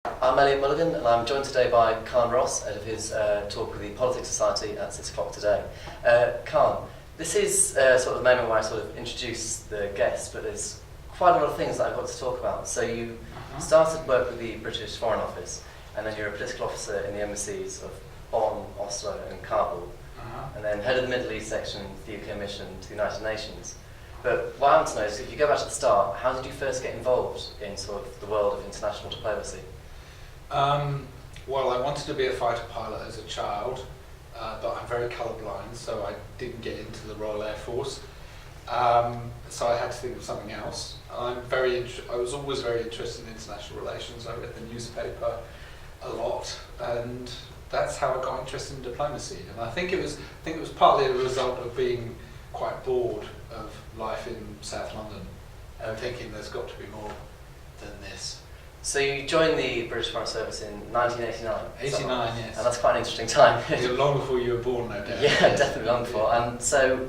I'm Elliot Mulligan, and I'm joined today by Carne Ross out of his talk with the Politics Society at 6 o'clock today. Carne, this is sort of the moment where I sort of introduce the guests, but there's quite a lot of things that I've got to talk about. So you started work with the British Foreign Office, and then you're a political officer in the embassies of Bonn, Oslo and Kabul, and then head of the Middle East section of the UK mission to the United Nations. But what I want to know is, if you go back to the start, how did you first get involved in sort of the world of international diplomacy? Well, I wanted to be a fighter pilot as a child, but I'm very colourblind, so I didn't get into the Royal Air Force. So I had to think of something else. I was always very interested in international relations. I read the newspaper a lot, and that's how I got interested in diplomacy. And I think it was partly a result of being quite bored of life in South London and thinking there's got to be more than this. So you joined the British Foreign Service in 1989? 89, yes. And that's quite an interesting time. Long before you were born, no doubt. Yeah, definitely long before. And so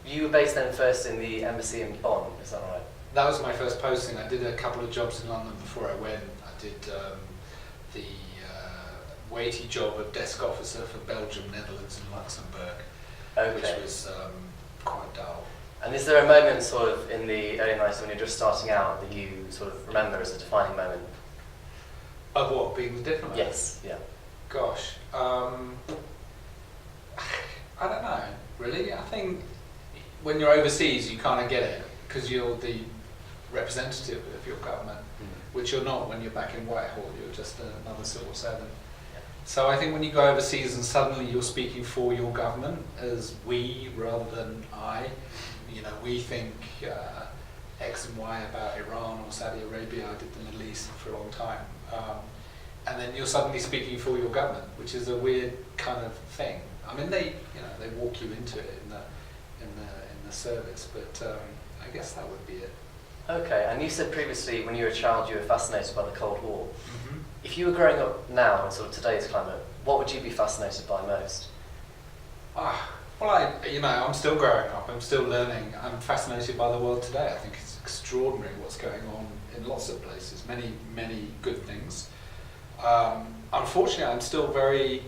you were based then first in the embassy in Bonn, is that right? That was my first posting. I did a couple of jobs in London before I went. I did the weighty job of desk officer for Belgium, Netherlands and Luxembourg, which was quite dull. And is there a moment sort of in the early 90s when you're just starting out that you sort of remember as a defining moment? Of what, being the diplomat? Yes, yeah. Gosh, I don't know, really. I think when you're overseas you kind of get it, because you're the representative of your government, which you're not when you're back in Whitehall, you're just another civil servant. So I think when you go overseas and suddenly you're speaking for your government as we rather than I, you know, we think X and Y about Iran or Saudi Arabia. I did the Middle East for a long time. And then you're suddenly speaking for your government, which is a weird kind of thing. I mean, they walk you into it in the service, but I guess that would be it. Okay, and you said previously when you were a child you were fascinated by the Cold War. If you were growing up now in sort of today's climate, what would you be fascinated by most? Well, I'm still growing up. I'm still learning. I'm fascinated by the world today. I think it's extraordinary what's going on in lots of places. Many, many good things. Unfortunately, I'm still very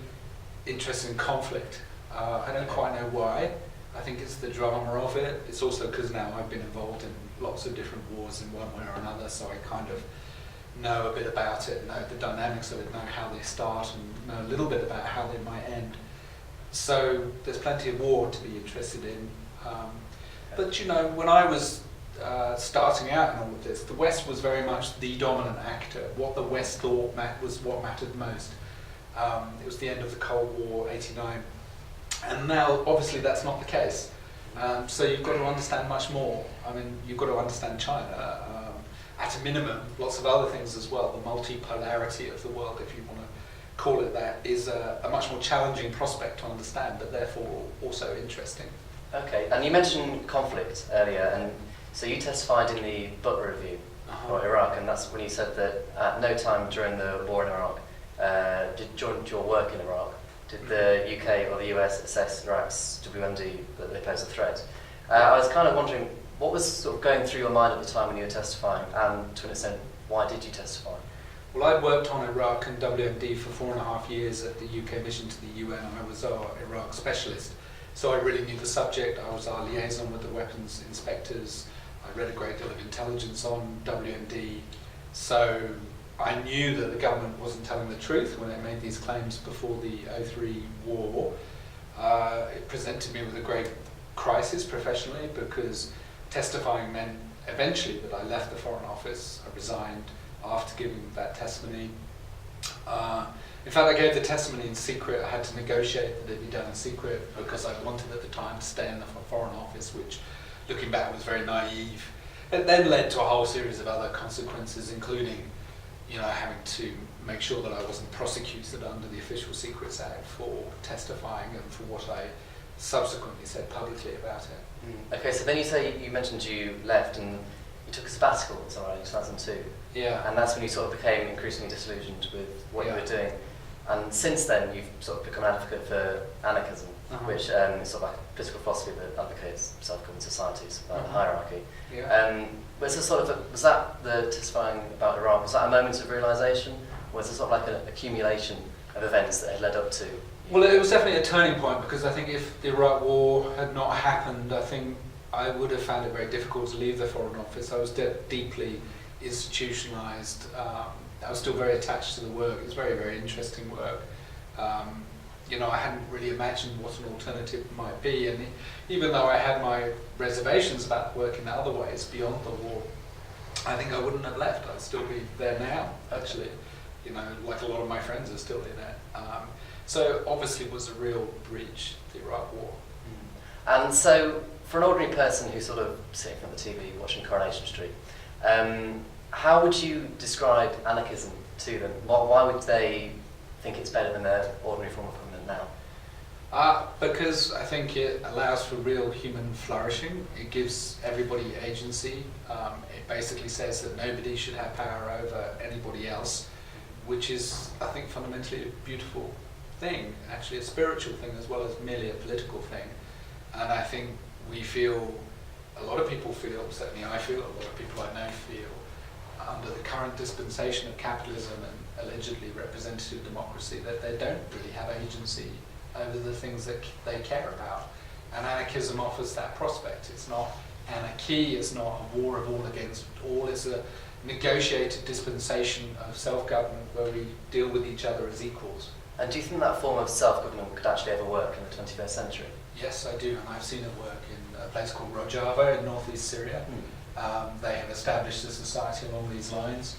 interested in conflict. I don't quite know why. I think it's the drama of it. It's also because now I've been involved in lots of different wars in one way or another, so I kind of know a bit about it, know the dynamics of it, know how they start, and know a little bit about how they might end. So there's plenty of war to be interested in. But you know, when I was starting out in all of this, the West was very much the dominant actor. What the West thought was what mattered most. It was the end of the Cold War, 89. And now, obviously, that's not the case. So you've got to understand much more. I mean, you've got to understand China. At a minimum, lots of other things as well. The multipolarity of the world, if you want to call it that, is a much more challenging prospect to understand, but therefore also interesting. Okay, and you mentioned conflict earlier, and so you testified in the Butler Review for Iraq, and that's when you said that at no time during the war in Iraq, during your work in Iraq, did the UK or the US assess Iraq's WMD that they pose a threat. I was kind of wondering, what was sort of going through your mind at the time when you were testifying, and to an extent, why did you testify? Well, I'd worked on Iraq and WMD for 4.5 years at the UK mission to the UN. I was our Iraq specialist, so I really knew the subject. I was our liaison with the weapons inspectors. I read a great deal of intelligence on WMD, so I knew that the government wasn't telling the truth when it made these claims before the 2003 war. It presented me with a great crisis professionally, because testifying meant eventually that I left the Foreign Office. I resigned after giving that testimony. In fact, I gave the testimony in secret. I had to negotiate that it be done in secret because I wanted at the time to stay in the Foreign Office, which, looking back, was very naive. It then led to a whole series of other consequences, including, you know, having to make sure that I wasn't prosecuted under the Official Secrets Act for testifying and for what I subsequently said publicly about it. Okay, so then you mentioned you left and you took a sabbatical, is that right, in 2002? Yeah. And that's when you sort of became increasingly disillusioned with what you were doing. And since then, you've sort of become an advocate for anarchism, which is sort of like a political philosophy that advocates self-government societies, the hierarchy. Yeah. Was that the testifying about Iran, was that a moment of realisation, Was it sort of like an accumulation of events that had led up to? Well, it was definitely a turning point, because I think if the Iraq War had not happened, I think I would have found it very difficult to leave the Foreign Office. I was deeply institutionalised. I was still very attached to the work. It was very, very interesting work. You know, I hadn't really imagined what an alternative might be, and even though I had my reservations about working other ways beyond the war, I think I wouldn't have left. I'd still be there now, actually. You know, like a lot of my friends are still in it. So obviously it was a real breach, the Iraq War. And so, for an ordinary person who's sort of sitting on the TV watching Coronation Street, how would you describe anarchism to them? Why would they think it's better than their ordinary form of government now? Because I think it allows for real human flourishing. It gives everybody agency. It basically says that nobody should have power over anybody else, which is, I think, fundamentally a beautiful thing, actually a spiritual thing as well as merely a political thing. And I think we feel, a lot of people feel, certainly I feel, a lot of people I know feel, under the current dispensation of capitalism and allegedly representative democracy, that they don't really have agency over the things that they care about. And anarchism offers that prospect. It's not anarchy, it's not a war of all against all, it's a negotiated dispensation of self-government where we deal with each other as equals. And do you think that form of self-government could actually ever work in the 21st century? Yes, I do, and I've seen it work in a place called Rojava in northeast Syria. They have established a society along these lines,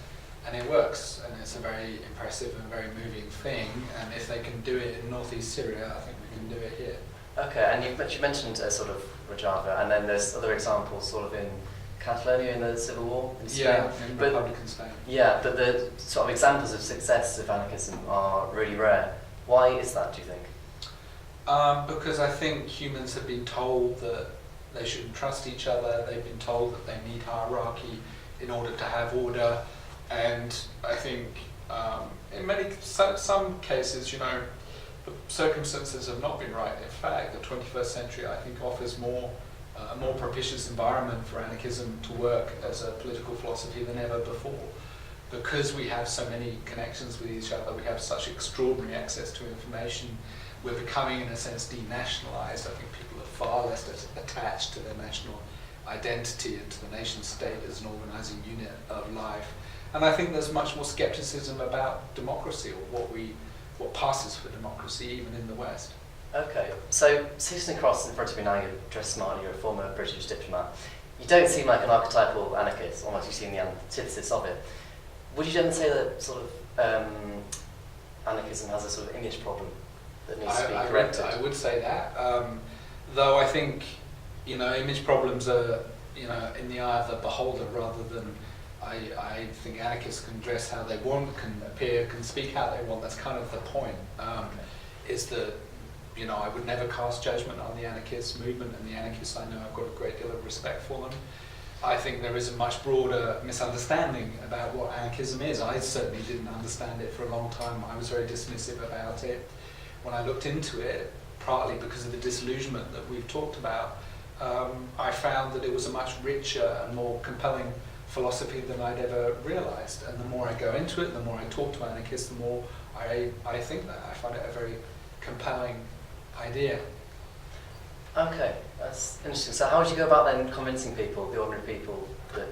and it works, and it's a very impressive and very moving thing, and if they can do it in northeast Syria, I think we can do it here. Okay, and you mentioned sort of Rojava, and then there's other examples sort of in Catalonia in the Civil War in Spain. Yeah, in Republican Spain. Yeah, but the sort of examples of success of anarchism are really rare. Why is that, do you think? Because I think humans have been told that they shouldn't trust each other, they've been told that they need hierarchy in order to have order, and I think in some cases, you know, the circumstances have not been right. In fact, the 21st century, I think, offers a more propitious environment for anarchism to work as a political philosophy than ever before. Because we have so many connections with each other, we have such extraordinary access to information, we're becoming, in a sense, denationalised. I think people are far less attached to their national identity and to the nation state as an organising unit of life. And I think there's much more scepticism about democracy, or what passes for democracy, even in the West. Okay, so sitting across in front of me now, you're dressed smartly, you're a former British diplomat. You don't seem like an archetypal anarchist, almost you seem the antithesis of it. Would you then say that sort of anarchism has a sort of image problem that needs to be corrected? I would say that, though I think, you know, image problems are, you know, in the eye of the beholder rather than, I think anarchists can dress how they want, can appear, can speak how they want. That's kind of the point, is that, you know, I would never cast judgment on the anarchist movement, and the anarchists I know, I've got a great deal of respect for them. I think there is a much broader misunderstanding about what anarchism is. I certainly didn't understand it for a long time. I was very dismissive about it. When I looked into it, partly because of the disillusionment that we've talked about, I found that it was a much richer and more compelling philosophy than I'd ever realised. And the more I go into it, the more I talk to anarchists, the more I think that. I find it a very compelling idea. Okay, that's interesting. So how would you go about then convincing people, the ordinary people, that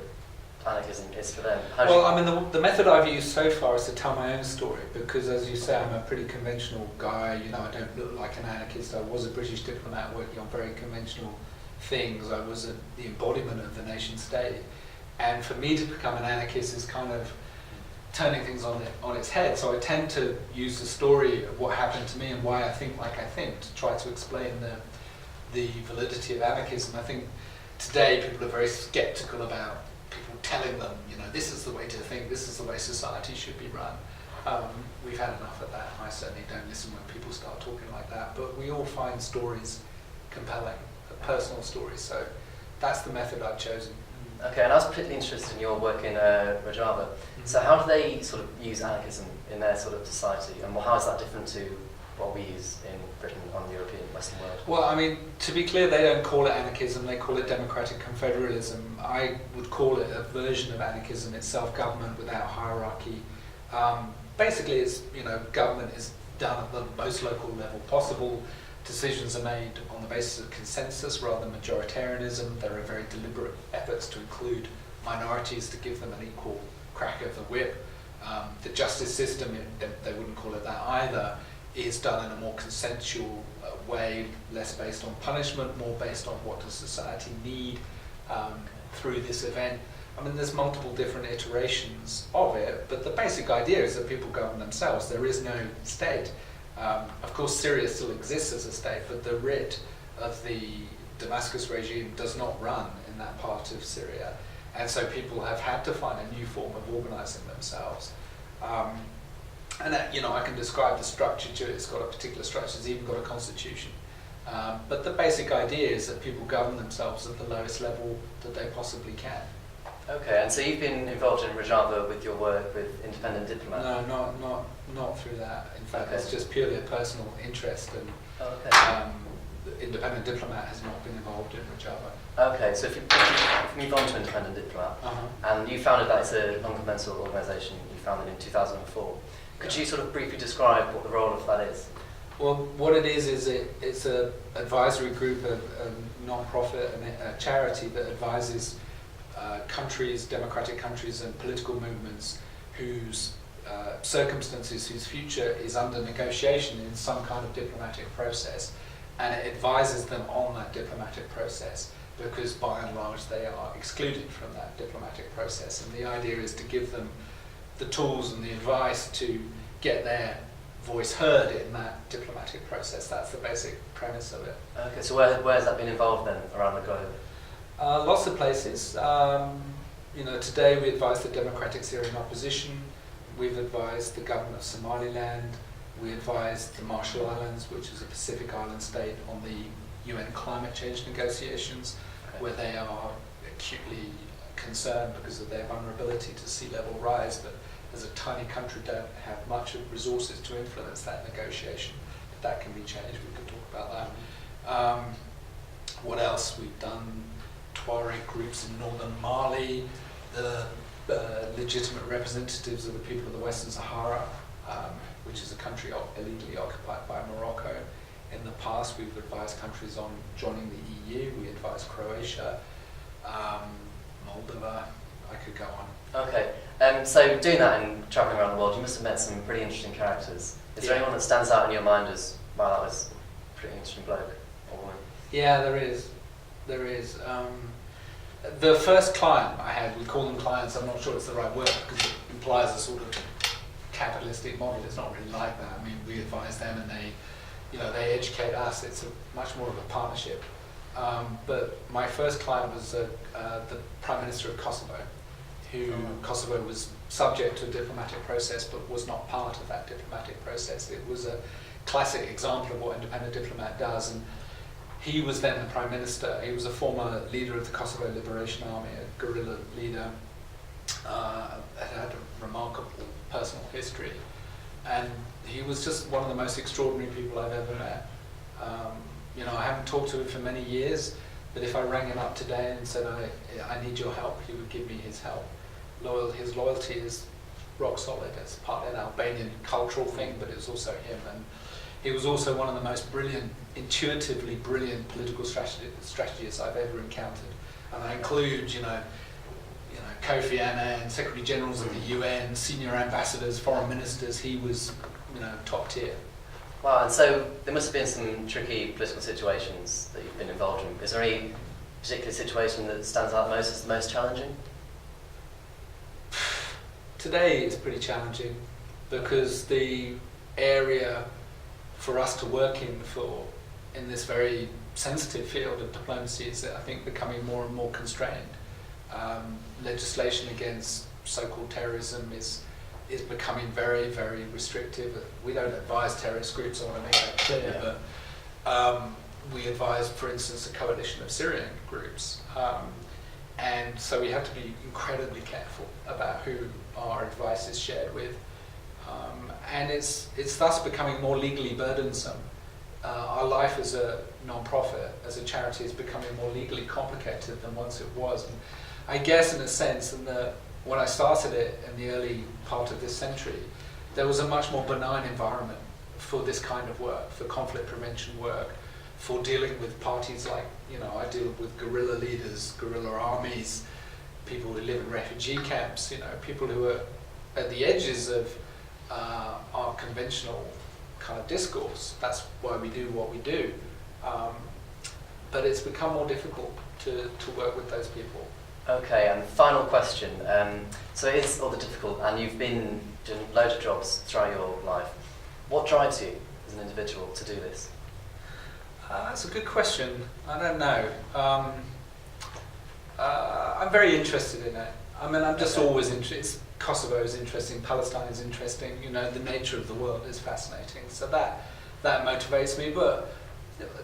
anarchism is for them? Well, I mean, the method I've used so far is to tell my own story, because as you say, I'm a pretty conventional guy. You know, I don't look like an anarchist. I was a British diplomat working on very conventional things. I was the embodiment of the nation state. And for me to become an anarchist is kind of turning things on its head. So I tend to use the story of what happened to me and why I think like I think, to try to explain the validity of anarchism. I think today people are very skeptical about people telling them, you know, this is the way to think, this is the way society should be run. We've had enough of that. I certainly don't listen when people start talking like that, but we all find stories compelling, personal stories, so that's the method I've chosen. Okay, and I was particularly interested in your work in Rojava. So how do they sort of use anarchism in their sort of society, and how is that different to what we use in Britain on the European Western world? Well, I mean, to be clear, they don't call it anarchism, they call it democratic confederalism. I would call it a version of anarchism. It's self-government without hierarchy. basically it's, government is done at the most local level possible. Decisions are made on the basis of consensus rather than majoritarianism. There are very deliberate efforts to include minorities to give them an equal crack of the whip. The justice system, they wouldn't call it that either, is done in a more consensual way, less based on punishment, more based on what does society need through this event. I mean, there's multiple different iterations of it, but the basic idea is that people govern themselves. There is no state. Of course, Syria still exists as a state, but the writ of the Damascus regime does not run in that part of Syria. And so people have had to find a new form of organising themselves. And that, I can describe the structure to it. It's got a particular structure. It's even got a constitution. But the basic idea is that people govern themselves at the lowest level that they possibly can. Okay, and so you've been involved in Rojava with your work with Independent Diplomat? No, not through that. In fact, Okay. It's just purely a personal interest, and the Independent Diplomat has not been involved in Rojava. Okay, so if you move on to Independent Diplomat, and you founded that as a non-governmental organisation, you founded in 2004. Could you sort of briefly describe what the role of that is? Well, what it is it's an advisory group, a non-profit, a charity that advises countries, democratic countries and political movements whose circumstances, whose future is under negotiation in some kind of diplomatic process, and it advises them on that diplomatic process because by and large they are excluded from that diplomatic process, and the idea is to give them the tools and the advice to get their voice heard in that diplomatic process. That's the basic premise of it. Okay, so where has that been involved then around the globe? Lots of places. Today we advise the Democratic Syrian Opposition, we've advised the government of Somaliland, we advised the Marshall Islands, which is a Pacific island state, on the UN climate change negotiations, where they are acutely concerned because of their vulnerability to sea level rise, but as a tiny country don't have much of resources to influence that negotiation. But that can be changed, we could talk about that. What else? We've done Tuareg groups in northern Mali, the legitimate representatives of the people of the Western Sahara, which is a country illegally occupied by Morocco. In the past, we've advised countries on joining the EU. We advised Croatia, Moldova. I could go on. Okay, so doing that and travelling around the world, you must have met some pretty interesting characters. Is there anyone that stands out in your mind as, wow, that was a pretty interesting bloke or woman? Yeah, there is. There is. The first client I had, we call them clients, I'm not sure it's the right word because it implies a sort of capitalistic model. It's not really like that. I mean, we advise them and they educate us. It's much more of a partnership. But my first client was the Prime Minister of Kosovo, who Kosovo was subject to a diplomatic process but was not part of that diplomatic process. It was a classic example of what Independent Diplomat does. And he was then the Prime Minister. He was a former leader of the Kosovo Liberation Army, a guerrilla leader, had a remarkable personal history. And he was just one of the most extraordinary people I've ever met. I haven't talked to him for many years, but if I rang him up today and said, I need your help, he would give me his help. His loyalty is rock solid. It's partly an Albanian cultural thing, but it's also him. And he was also one of the most brilliant, intuitively brilliant political strategists I've ever encountered. And I include, Kofi Annan, Secretary Generals of the UN, senior ambassadors, foreign ministers. He was, top tier. Wow, and so there must have been some tricky political situations that you've been involved in. Is there any particular situation that stands out most as the most challenging? Today is pretty challenging because the area for us to work in this very sensitive field of diplomacy is, I think, becoming more and more constrained. Legislation against so-called terrorism is becoming very, very restrictive. We don't advise terrorist groups, I want to make that clear, but we advise, for instance, a coalition of Syrian groups. And so we have to be incredibly careful about who our advice is shared with. And it's thus becoming more legally burdensome. Our life as a non-profit, as a charity, is becoming more legally complicated than once it was. And I guess in a sense, when I started it in the early part of this century, there was a much more benign environment for this kind of work, for conflict prevention work, for dealing with parties like, I deal with guerrilla leaders, guerrilla armies, people who live in refugee camps, people who are at the edges of our conventional kind of discourse. That's why we do what we do. But it's become more difficult to work with those people. Okay, and final question. So it is rather difficult, and you've been doing loads of jobs throughout your life. What drives you as an individual to do this? That's a good question. I don't know. I'm very interested in it. I mean, I'm just always interested. Kosovo is interesting, Palestine is interesting, the nature of the world is fascinating. So that motivates me. But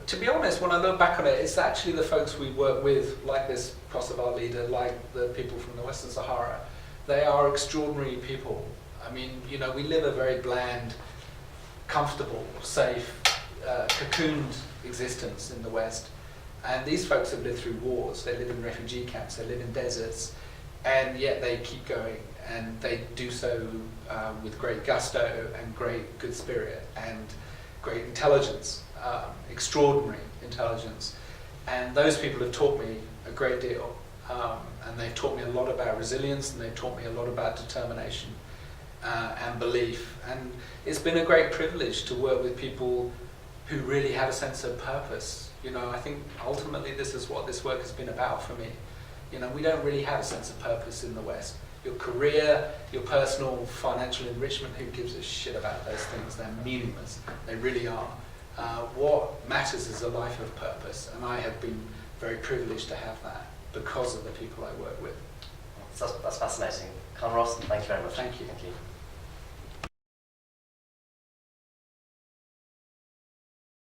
to be honest, when I look back on it, it's actually the folks we work with, like this Kosovo leader, like the people from the Western Sahara. They are extraordinary people. I mean, we live a very bland, comfortable, safe, cocooned existence in the West. And these folks have lived through wars. They live in refugee camps, they live in deserts, and yet they keep going. And they do so with great gusto and great good spirit and great intelligence, extraordinary intelligence. And those people have taught me a great deal. And they've taught me a lot about resilience, and they've taught me a lot about determination and belief. And it's been a great privilege to work with people who really have a sense of purpose. I think ultimately this is what this work has been about for me. We don't really have a sense of purpose in the West. Your career, your personal financial enrichment, who gives a shit about those things? They're meaningless. They really are. What matters is a life of purpose, and I have been very privileged to have that because of the people I work with. That's fascinating. Carne Ross, thank you very much. Thank you. Thank you.